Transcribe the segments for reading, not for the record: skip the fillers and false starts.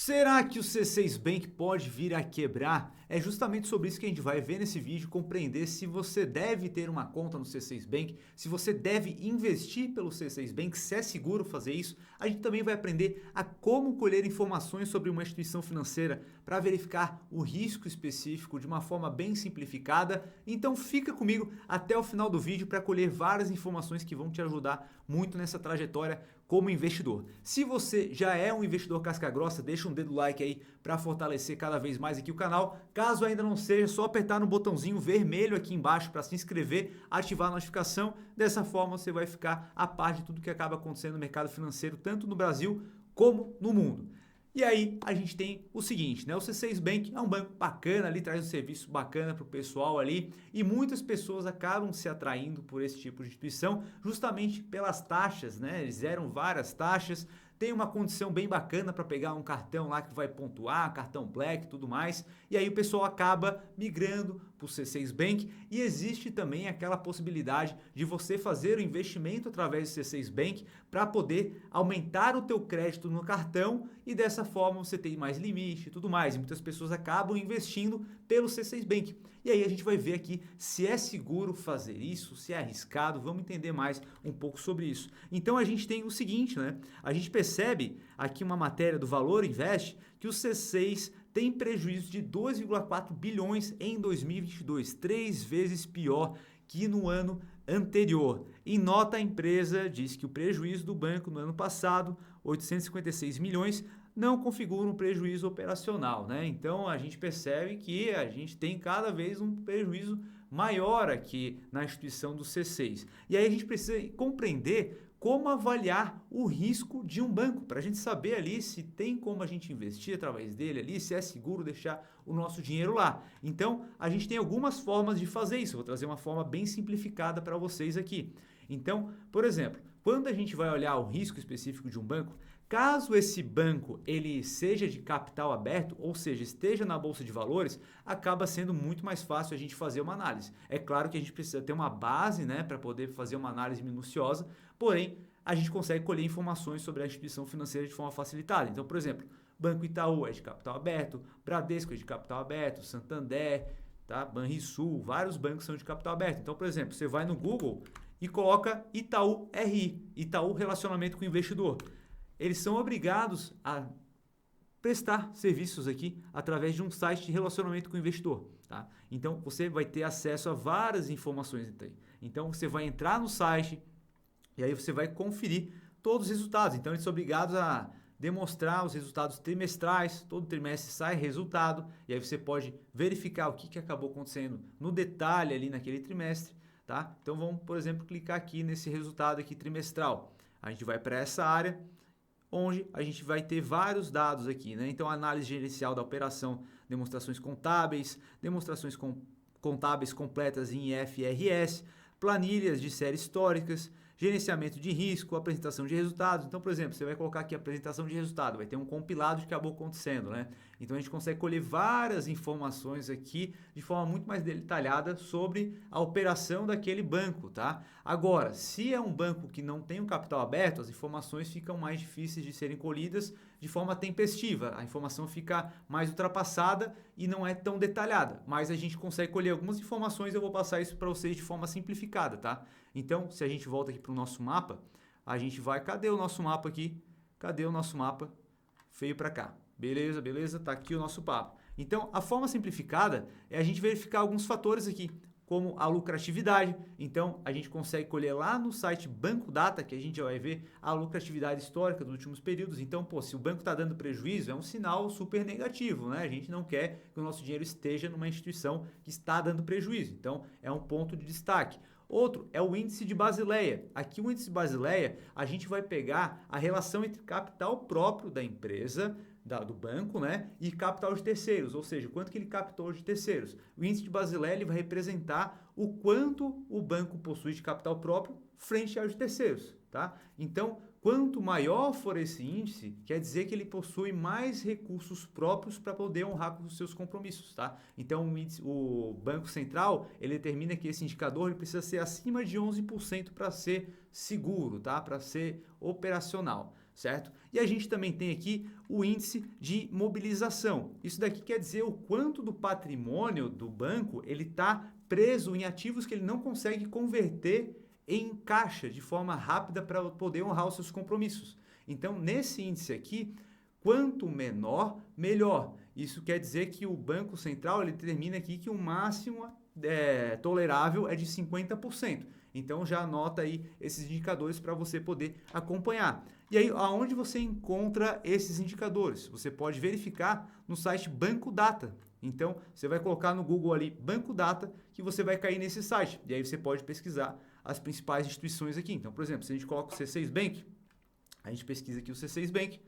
Será que o C6 Bank pode vir a quebrar? É justamente sobre isso que a gente vai ver nesse vídeo, compreender se você deve ter uma conta no C6 Bank, se você deve investir pelo C6 Bank, se é seguro fazer isso. A gente também vai aprender a como colher informações sobre uma instituição financeira para verificar o risco específico de uma forma bem simplificada. Então fica comigo até o final do vídeo para colher várias informações que vão te ajudar muito nessa trajetória como investidor. Se você já é um investidor casca grossa, deixa um dedo like aí para fortalecer cada vez mais aqui o canal. Caso ainda não seja, é só apertar no botãozinho vermelho aqui embaixo para se inscrever, ativar a notificação. Dessa forma você vai ficar a par de tudo que acaba acontecendo no mercado financeiro, tanto no Brasil como no mundo. E aí a gente tem o seguinte, né? O C6 Bank é um banco bacana ali, traz um serviço bacana para o pessoal ali e muitas pessoas acabam se atraindo por esse tipo de instituição justamente pelas taxas, né? Eles zeram várias taxas, tem uma condição bem bacana para pegar um cartão lá que vai pontuar, cartão Black e tudo mais, e aí o pessoal acaba migrando para o C6 Bank e existe também aquela possibilidade de você fazer o investimento através do C6 Bank para poder aumentar o teu crédito no cartão e dessa forma você tem mais limite e tudo mais. E muitas pessoas acabam investindo pelo C6 Bank. E aí a gente vai ver aqui se é seguro fazer isso, se é arriscado, vamos entender mais um pouco sobre isso. Então a gente tem o seguinte, né? A gente percebe aqui uma matéria do Valor Invest que o C6 tem prejuízo de 2,4 bilhões em 2022, 3 vezes pior que no ano anterior. Em nota, a empresa diz que o prejuízo do banco no ano passado, 856 milhões, não configura um prejuízo operacional, né? Então a gente percebe que a gente tem cada vez um prejuízo maior aqui na instituição do C6. E aí a gente precisa compreender como avaliar o risco de um banco, para a gente saber ali se tem como a gente investir através dele ali, se é seguro deixar o nosso dinheiro lá. Então, a gente tem algumas formas de fazer isso. Vou trazer uma forma bem simplificada para vocês aqui. Então, por exemplo, quando a gente vai olhar o risco específico de um banco, caso esse banco ele seja de capital aberto, ou seja, esteja na bolsa de valores, acaba sendo muito mais fácil a gente fazer uma análise. É claro que a gente precisa ter uma base, né, para poder fazer uma análise minuciosa, porém a gente consegue colher informações sobre a instituição financeira de forma facilitada. Então, por exemplo, Banco Itaú é de capital aberto, Bradesco é de capital aberto, Santander, tá? Banrisul, vários bancos são de capital aberto. Então, por exemplo, você vai no Google e coloca Itaú RI, Itaú Relacionamento com o Investidor. Eles são obrigados a prestar serviços aqui através de um site de relacionamento com o investidor, tá? Então você vai ter acesso a várias informações. Então você vai entrar no site e aí você vai conferir todos os resultados. Então eles são obrigados a demonstrar os resultados trimestrais, todo trimestre sai resultado e aí você pode verificar o que acabou acontecendo no detalhe ali naquele trimestre, tá? Então vamos, por exemplo, clicar aqui nesse resultado aqui trimestral. A gente vai para essa área onde a gente vai ter vários dados aqui, né? Então, análise gerencial da operação, demonstrações contábeis, demonstrações contábeis completas em IFRS, planilhas de séries históricas, gerenciamento de risco, apresentação de resultados. Então, por exemplo, você vai colocar aqui a apresentação de resultado, vai ter um compilado de que acabou acontecendo, né? Então, a gente consegue colher várias informações aqui de forma muito mais detalhada sobre a operação daquele banco, tá? Agora, se é um banco que não tem um capital aberto, as informações ficam mais difíceis de serem colhidas de forma tempestiva. A informação fica mais ultrapassada e não é tão detalhada, mas a gente consegue colher algumas informações, eu vou passar isso para vocês de forma simplificada, tá? Então, se a gente volta aqui para o nosso mapa, a gente vai... Cadê o nosso mapa aqui? Cadê o nosso mapa? Veio para cá. Beleza, beleza? Tá aqui o nosso papo. Então, a forma simplificada é a gente verificar alguns fatores aqui, como a lucratividade. Então, a gente consegue colher lá no site Banco Data, que a gente já vai ver a lucratividade histórica dos últimos períodos. Então, pô, se o banco está dando prejuízo, é um sinal super negativo, né? A gente não quer que o nosso dinheiro esteja numa instituição que está dando prejuízo. Então, é um ponto de destaque. Outro é o índice de Basileia. Aqui o índice de Basileia, a gente vai pegar a relação entre capital próprio da empresa, do banco, né, e capital de terceiros, ou seja, quanto que ele captou de terceiros. O índice de Basileia ele vai representar o quanto o banco possui de capital próprio frente aos de terceiros, tá? Então, quanto maior for esse índice, quer dizer que ele possui mais recursos próprios para poder honrar com os seus compromissos, tá? Então, o Banco Central, ele determina que esse indicador ele precisa ser acima de 11% para ser seguro, tá? Para ser operacional. certo? E a gente também tem aqui o índice de mobilização. Isso daqui quer dizer o quanto do patrimônio do banco ele está preso em ativos que ele não consegue converter em caixa de forma rápida para poder honrar os seus compromissos. Então, nesse índice aqui, quanto menor, melhor. Isso quer dizer que o Banco Central ele determina aqui que o máximo tolerável é de 50%. Então já anota aí esses indicadores para você poder acompanhar. E aí, aonde você encontra esses indicadores? Você pode verificar no site Banco Data. Então, você vai colocar no Google ali Banco Data que você vai cair nesse site. E aí você pode pesquisar as principais instituições aqui. Então, por exemplo, se a gente coloca o C6 Bank, a gente pesquisa aqui o C6 Bank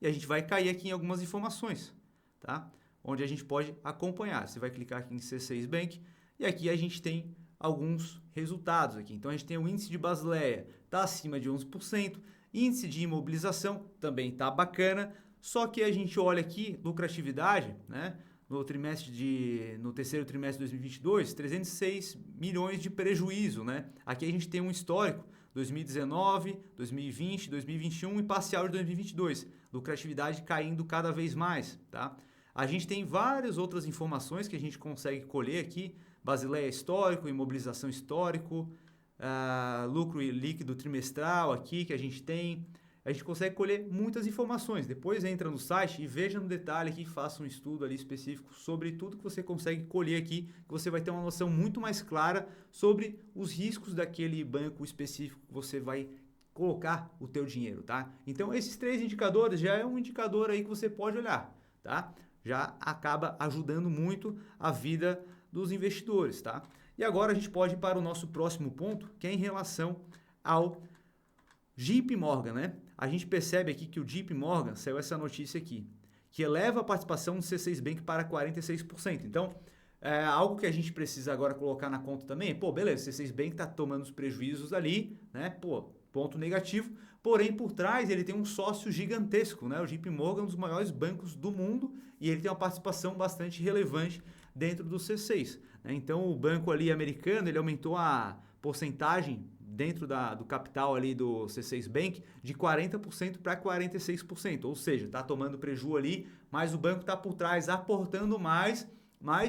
e a gente vai cair aqui em algumas informações, tá? Onde a gente pode acompanhar. Você vai clicar aqui em C6 Bank e aqui a gente tem alguns resultados aqui. Então, a gente tem o índice de Basileia, está acima de 11%, índice de imobilização também está bacana, só que a gente olha aqui, lucratividade, né? No terceiro trimestre de 2022, 306 milhões de prejuízo, né? Aqui a gente tem um histórico, 2019, 2020, 2021 e parcial de 2022. Lucratividade caindo cada vez mais, tá? A gente tem várias outras informações que a gente consegue colher aqui, Basileia histórico, imobilização histórico, lucro líquido trimestral aqui que a gente tem. A gente consegue colher muitas informações. Depois entra no site e veja no detalhe aqui, faça um estudo ali específico sobre tudo que você consegue colher aqui, que você vai ter uma noção muito mais clara sobre os riscos daquele banco específico que você vai colocar o teu dinheiro, tá? Então, esses 3 indicadores já é um indicador aí que você pode olhar, tá? Já acaba ajudando muito a vida dos investidores, tá? E agora a gente pode ir para o nosso próximo ponto, que é em relação ao JP Morgan, né? A gente percebe aqui que o JP Morgan, saiu essa notícia aqui, que eleva a participação no C6 Bank para 46%. Então, algo que a gente precisa agora colocar na conta também, pô, beleza, o C6 Bank está tomando os prejuízos ali, né? Pô, ponto negativo, porém por trás ele tem um sócio gigantesco, né? O JP Morgan é um dos maiores bancos do mundo e ele tem uma participação bastante relevante dentro do C6, né? Então, o banco ali americano, ele aumentou a porcentagem dentro do capital ali do C6 Bank de 40% para 46%, ou seja, está tomando prejuízo ali, mas o banco está por trás aportando mais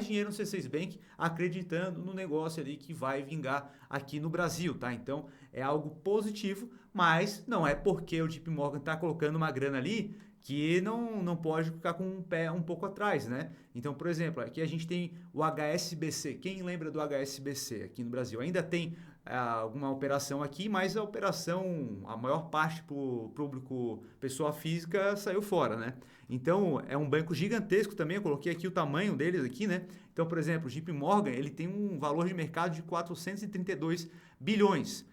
dinheiro no C6 Bank, acreditando no negócio ali que vai vingar aqui no Brasil, tá? Então, é algo positivo, mas não é porque o JP Morgan está colocando uma grana ali que não pode ficar com um pé um pouco atrás, né? Então, por exemplo, aqui a gente tem o HSBC. Quem lembra do HSBC aqui no Brasil? Ainda tem alguma operação aqui, mas a operação, a maior parte para o público, pessoa física, saiu fora, né? Então, é um banco gigantesco também, eu coloquei aqui o tamanho deles aqui, né? Então, por exemplo, o JP Morgan, ele tem um valor de mercado de 432 bilhões.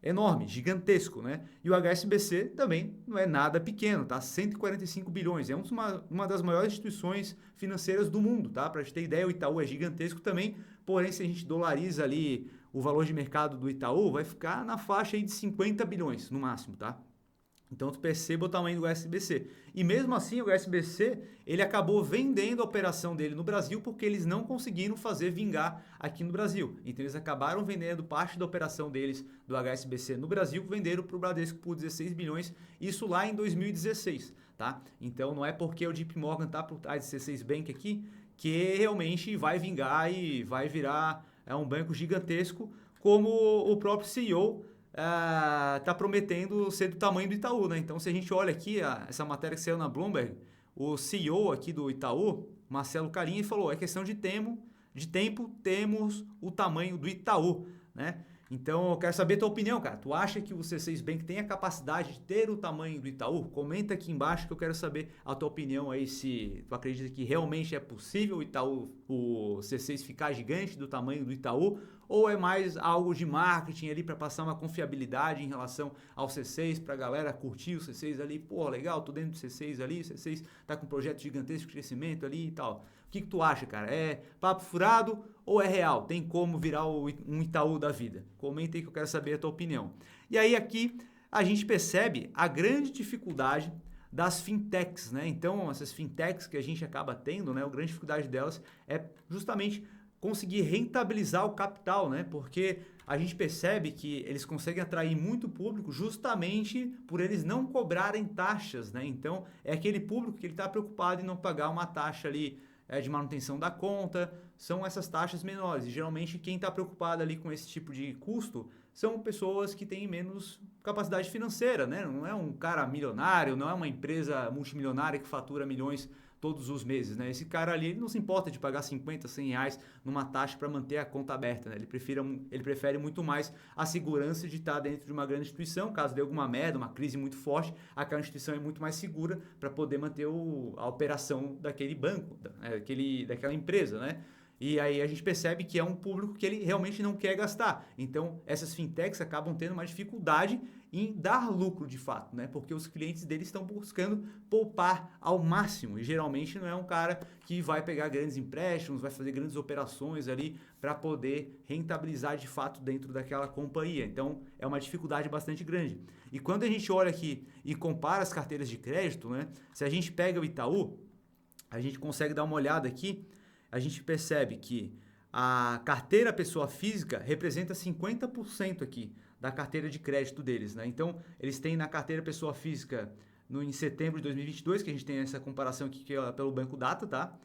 Enorme, gigantesco, né? E o HSBC também não é nada pequeno, tá? 145 bilhões, é uma das maiores instituições financeiras do mundo, tá? Para a gente ter ideia, o Itaú é gigantesco também, porém, se a gente dolariza ali o valor de mercado do Itaú, vai ficar na faixa aí de 50 bilhões, no máximo, tá? Então, tu perceba o tamanho do SBC. E mesmo assim, o SBC, ele acabou vendendo a operação dele no Brasil porque eles não conseguiram fazer vingar aqui no Brasil. Então, eles acabaram vendendo parte da operação deles do HSBC no Brasil, venderam para o Bradesco por 16 bilhões, isso lá em 2016, tá? Então, não é porque o JP Morgan está por trás de C6 Bank aqui que realmente vai vingar e vai virar um banco gigantesco, como o próprio CEO está prometendo ser do tamanho do Itaú, né? Então, se a gente olha aqui, essa matéria que saiu na Bloomberg, o CEO aqui do Itaú, Marcelo Carinha, falou, é questão de tempo, temos o tamanho do Itaú, né? Então, eu quero saber a tua opinião, cara. Tu acha que o C6 Bank tem a capacidade de ter o tamanho do Itaú? Comenta aqui embaixo que eu quero saber a tua opinião aí, se tu acredita que realmente é possível o C6 ficar gigante do tamanho do Itaú, ou é mais algo de marketing ali para passar uma confiabilidade em relação ao C6, para a galera curtir o C6 ali, pô, legal, tô dentro do C6 ali, o C6 tá com um projeto gigantesco de crescimento ali e tal. O que tu acha, cara? É papo furado ou é real? Tem como virar um Itaú da vida? Comenta aí que eu quero saber a tua opinião. E aí aqui a gente percebe a grande dificuldade das fintechs, né? Então, essas fintechs que a gente acaba tendo, né? A grande dificuldade delas é justamente conseguir rentabilizar o capital, né? Porque a gente percebe que eles conseguem atrair muito público justamente por eles não cobrarem taxas, né? Então, é aquele público que ele está preocupado em não pagar uma taxa ali de manutenção da conta, são essas taxas menores. E geralmente quem está preocupado ali com esse tipo de custo são pessoas que têm menos capacidade financeira, né? Não é um cara milionário, não é uma empresa multimilionária que fatura milhões todos os meses, né? Esse cara ali ele não se importa de pagar 50, 100 reais numa taxa para manter a conta aberta, né? Ele prefere muito mais a segurança de estar dentro de uma grande instituição, caso dê alguma merda, uma crise muito forte, aquela instituição é muito mais segura para poder manter a operação daquele banco, daquela empresa, né? E aí a gente percebe que é um público que ele realmente não quer gastar. Então, essas fintechs acabam tendo uma dificuldade em dar lucro de fato, né? Porque os clientes deles estão buscando poupar ao máximo. E geralmente não é um cara que vai pegar grandes empréstimos, vai fazer grandes operações ali para poder rentabilizar de fato dentro daquela companhia. Então, é uma dificuldade bastante grande. E quando a gente olha aqui e compara as carteiras de crédito, né? Se a gente pega o Itaú, a gente consegue dar uma olhada aqui, a gente percebe que a carteira pessoa física representa 50% aqui da carteira de crédito deles, né? Então, eles têm na carteira pessoa física em setembro de 2022, que a gente tem essa comparação aqui que é pelo Banco Data, tá?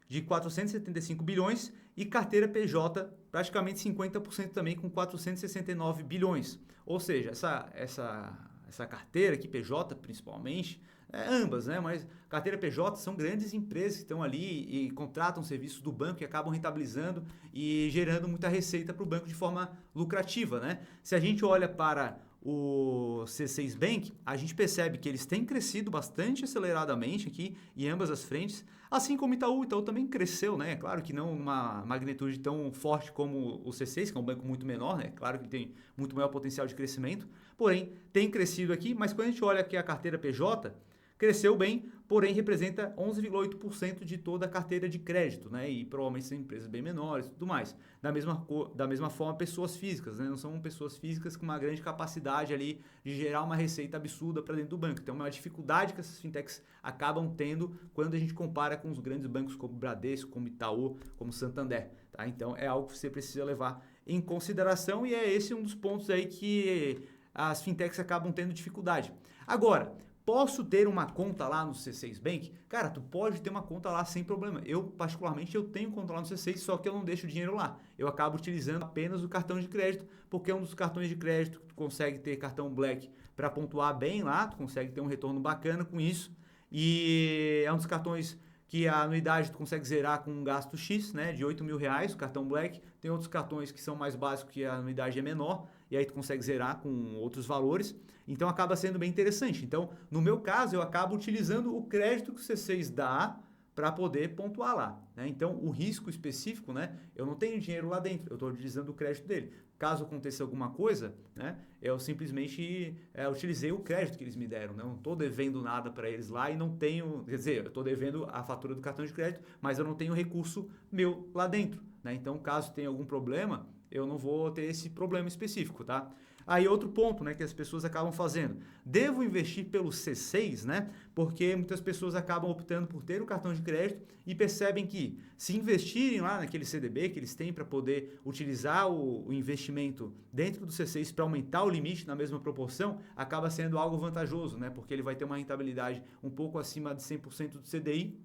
De 475 bilhões e carteira PJ praticamente 50% também com 469 bilhões. Ou seja, essa carteira aqui, PJ principalmente, ambas, né? Mas carteira PJ são grandes empresas que estão ali e contratam serviços do banco e acabam rentabilizando e gerando muita receita para o banco de forma lucrativa, né? Se a gente olha para o C6 Bank, a gente percebe que eles têm crescido bastante aceleradamente aqui em ambas as frentes, assim como o Itaú também cresceu, né? Claro que não uma magnitude tão forte como o C6, que é um banco muito menor, né? Claro que tem muito maior potencial de crescimento, porém tem crescido aqui, mas quando a gente olha aqui a carteira PJ, cresceu bem, porém representa 11,8% de toda a carteira de crédito, né? E provavelmente são empresas bem menores e tudo mais. Da mesma forma, pessoas físicas, né? Não são pessoas físicas com uma grande capacidade ali de gerar uma receita absurda para dentro do banco. Então, é uma dificuldade que essas fintechs acabam tendo quando a gente compara com os grandes bancos como Bradesco, como Itaú, como Santander, tá? Então, é algo que você precisa levar em consideração e é esse um dos pontos aí que as fintechs acabam tendo dificuldade. Agora, posso ter uma conta lá no C6 Bank? Cara, tu pode ter uma conta lá sem problema. Eu, particularmente, eu tenho conta lá no C6, só que eu não deixo o dinheiro lá. Eu acabo utilizando apenas o cartão de crédito, porque é um dos cartões de crédito que tu consegue ter cartão Black para pontuar bem lá, tu consegue ter um retorno bacana com isso. E é um dos cartões que a anuidade tu consegue zerar com um gasto X, né, de 8 mil reais, o cartão Black. Tem outros cartões que são mais básicos, que a anuidade é menor, e aí tu consegue zerar com outros valores. Então acaba sendo bem interessante. Então, no meu caso, eu acabo utilizando o crédito que o C6 dá para poder pontuar lá, né? Então, o risco específico, né, eu não tenho dinheiro lá dentro, eu estou utilizando o crédito dele. Caso aconteça alguma coisa, né, eu simplesmente utilizei o crédito que eles me deram, né? Eu não estou devendo nada para eles lá e não tenho, quer dizer, eu estou devendo a fatura do cartão de crédito, mas eu não tenho recurso meu lá dentro, né? Então, caso tenha algum problema, eu não vou ter esse problema específico, tá? Aí outro ponto, né, que as pessoas acabam fazendo. Devo investir pelo C6, né? Porque muitas pessoas acabam optando por ter o cartão de crédito e percebem que se investirem lá naquele CDB que eles têm para poder utilizar o investimento dentro do C6 para aumentar o limite na mesma proporção, acaba sendo algo vantajoso, né? Porque ele vai ter uma rentabilidade um pouco acima de 100% do CDI,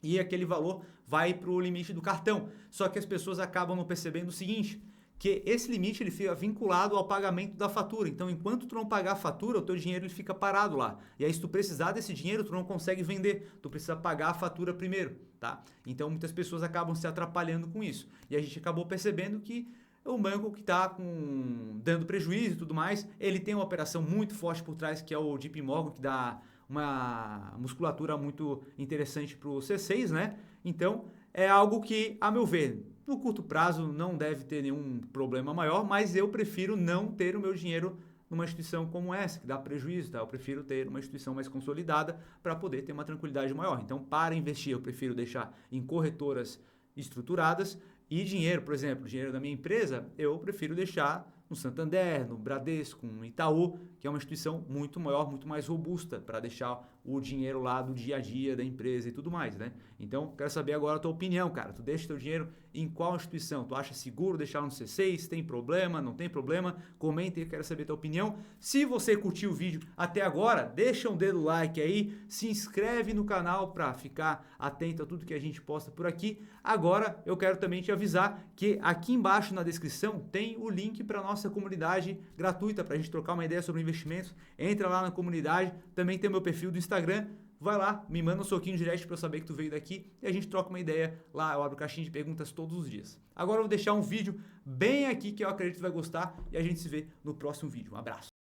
e aquele valor vai para o limite do cartão. Só que as pessoas acabam não percebendo o seguinte, que esse limite ele fica vinculado ao pagamento da fatura. Então, enquanto tu não pagar a fatura, o teu dinheiro ele fica parado lá. E aí, se tu precisar desse dinheiro, tu não consegue vender. Tu precisa pagar a fatura primeiro, tá? Então, muitas pessoas acabam se atrapalhando com isso. E a gente acabou percebendo que o banco que está dando prejuízo e tudo mais, ele tem uma operação muito forte por trás, que é o JP Morgan, que dá uma musculatura muito interessante para o C6, né? Então, é algo que, a meu ver, no curto prazo não deve ter nenhum problema maior, mas eu prefiro não ter o meu dinheiro numa instituição como essa, que dá prejuízo, tá? Eu prefiro ter uma instituição mais consolidada para poder ter uma tranquilidade maior. Então, para investir, eu prefiro deixar em corretoras estruturadas e dinheiro, por exemplo, dinheiro da minha empresa, eu prefiro deixar no Santander, no Bradesco, no Itaú, que é uma instituição muito maior, muito mais robusta para deixar o dinheiro lá do dia a dia da empresa e tudo mais, né? Então, quero saber agora a tua opinião, cara. Tu deixa teu dinheiro em qual instituição? Tu acha seguro deixar no C6? Tem problema? Não tem problema? Comenta aí, eu quero saber a tua opinião. Se você curtiu o vídeo até agora, deixa um dedo like aí, se inscreve no canal para ficar atento a tudo que a gente posta por aqui. Agora, eu quero também te avisar que aqui embaixo na descrição tem o link para nossa comunidade gratuita para a gente trocar uma ideia sobre investimentos. Entra lá na comunidade, também tem o meu perfil do Instagram. Vai lá, me manda um soquinho direct para eu saber que tu veio daqui e a gente troca uma ideia lá. Eu abro caixinha de perguntas todos os dias. Agora eu vou deixar um vídeo bem aqui que eu acredito que vai gostar e a gente se vê no próximo vídeo. Um abraço.